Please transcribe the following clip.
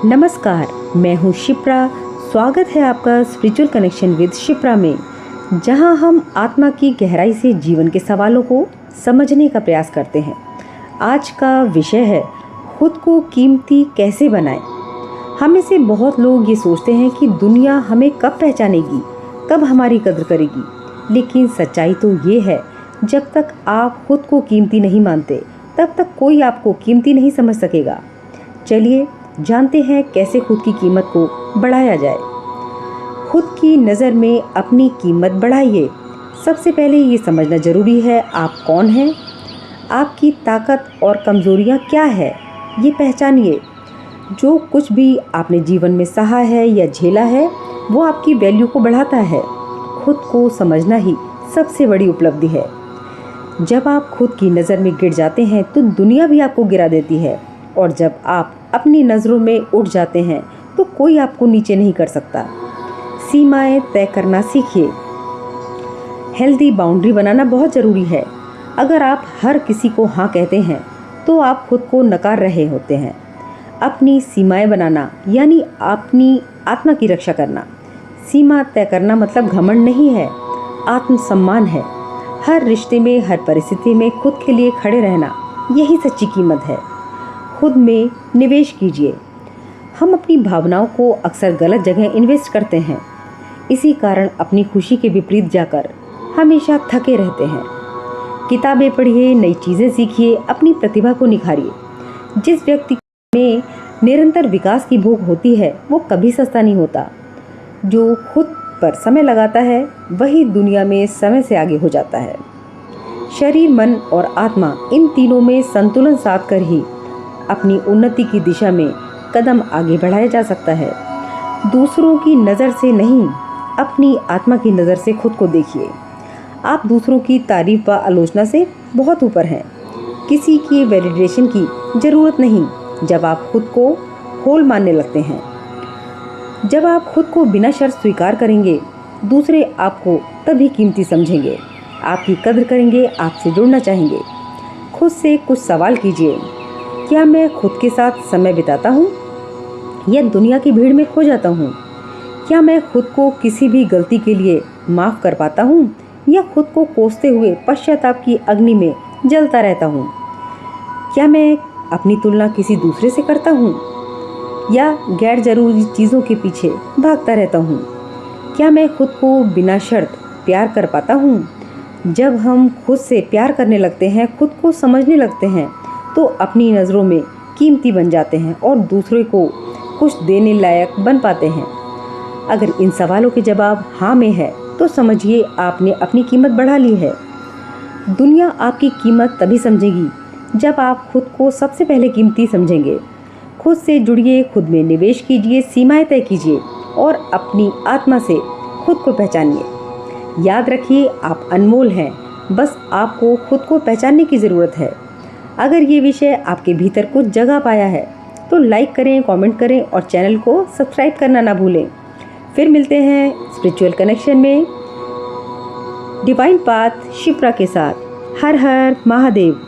नमस्कार, मैं हूँ शिप्रा। स्वागत है आपका स्पिरिचुअल कनेक्शन विद शिप्रा में, जहाँ हम आत्मा की गहराई से जीवन के सवालों को समझने का प्रयास करते हैं। आज का विषय है खुद को कीमती कैसे बनाएं। हम में से बहुत लोग ये सोचते हैं कि दुनिया हमें कब पहचानेगी, कब हमारी कद्र करेगी, लेकिन सच्चाई तो ये है, जब तक आप खुद को कीमती नहीं मानते तब तक कोई आपको कीमती नहीं समझ सकेगा। चलिए जानते हैं कैसे खुद की कीमत को बढ़ाया जाए। खुद की नज़र में अपनी कीमत बढ़ाइए। सबसे पहले ये समझना ज़रूरी है आप कौन हैं, आपकी ताकत और कमज़ोरियाँ क्या है, ये पहचानिए। जो कुछ भी आपने जीवन में सहा है या झेला है वो आपकी वैल्यू को बढ़ाता है। खुद को समझना ही सबसे बड़ी उपलब्धि है। जब आप खुद की नज़र में गिर जाते हैं तो दुनिया भी आपको गिरा देती है, और जब आप अपनी नज़रों में उठ जाते हैं तो कोई आपको नीचे नहीं कर सकता। सीमाएं तय करना सीखिए। हेल्दी बाउंड्री बनाना बहुत ज़रूरी है। अगर आप हर किसी को हाँ कहते हैं तो आप खुद को नकार रहे होते हैं। अपनी सीमाएं बनाना यानी अपनी आत्मा की रक्षा करना। सीमा तय करना मतलब घमंड नहीं है, आत्मसम्मान है। हर रिश्ते में, हर परिस्थिति में खुद के लिए खड़े रहना, यही सच्ची कीमत है। खुद में निवेश कीजिए। हम अपनी भावनाओं को अक्सर गलत जगह इन्वेस्ट करते हैं। इसी कारण अपनी खुशी के विपरीत जाकर हमेशा थके रहते हैं। किताबें पढ़िए, नई चीज़ें सीखिए, अपनी प्रतिभा को निखारिए। जिस व्यक्ति में निरंतर विकास की भूख होती है वो कभी सस्ता नहीं होता। जो खुद पर समय लगाता है वही दुनिया में समय से आगे हो जाता है। शरीर, मन और आत्मा, इन तीनों में संतुलन साध कर ही अपनी उन्नति की दिशा में कदम आगे बढ़ाया जा सकता है। दूसरों की नज़र से नहीं, अपनी आत्मा की नज़र से खुद को देखिए। आप दूसरों की तारीफ व आलोचना से बहुत ऊपर हैं। किसी की वैलिडेशन की ज़रूरत नहीं। जब आप खुद को होल मानने लगते हैं, जब आप खुद को बिना शर्त स्वीकार करेंगे, दूसरे आपको तभी कीमती समझेंगे, आपकी कद्र करेंगे, आपसे जुड़ना चाहेंगे। खुद से कुछ सवाल कीजिए। क्या मैं खुद के साथ समय बिताता हूँ या दुनिया की भीड़ में खो जाता हूँ? क्या मैं खुद को किसी भी गलती के लिए माफ़ कर पाता हूँ या खुद को कोसते हुए पश्चाताप की अग्नि में जलता रहता हूँ? क्या मैं अपनी तुलना किसी दूसरे से करता हूँ या गैर ज़रूरी चीज़ों के पीछे भागता रहता हूँ? क्या मैं खुद को बिना शर्त प्यार कर पाता हूँ? जब हम खुद से प्यार करने लगते हैं, खुद को समझने लगते हैं, तो अपनी नज़रों में कीमती बन जाते हैं और दूसरे को कुछ देने लायक बन पाते हैं। अगर इन सवालों के जवाब हाँ में है तो समझिए आपने अपनी कीमत बढ़ा ली है। दुनिया आपकी कीमत तभी समझेगी जब आप खुद को सबसे पहले कीमती समझेंगे। खुद से जुड़िए, खुद में निवेश कीजिए, सीमाएं तय कीजिए और अपनी आत्मा से खुद को पहचानिए। याद रखिए, आप अनमोल हैं, बस आपको खुद को पहचानने की ज़रूरत है। अगर ये विषय आपके भीतर कुछ जगह पाया है तो लाइक करें, कमेंट करें और चैनल को सब्सक्राइब करना ना भूलें। फिर मिलते हैं स्पिरिचुअल कनेक्शन में डिवाइन पाथ शिप्रा के साथ। हर हर महादेव।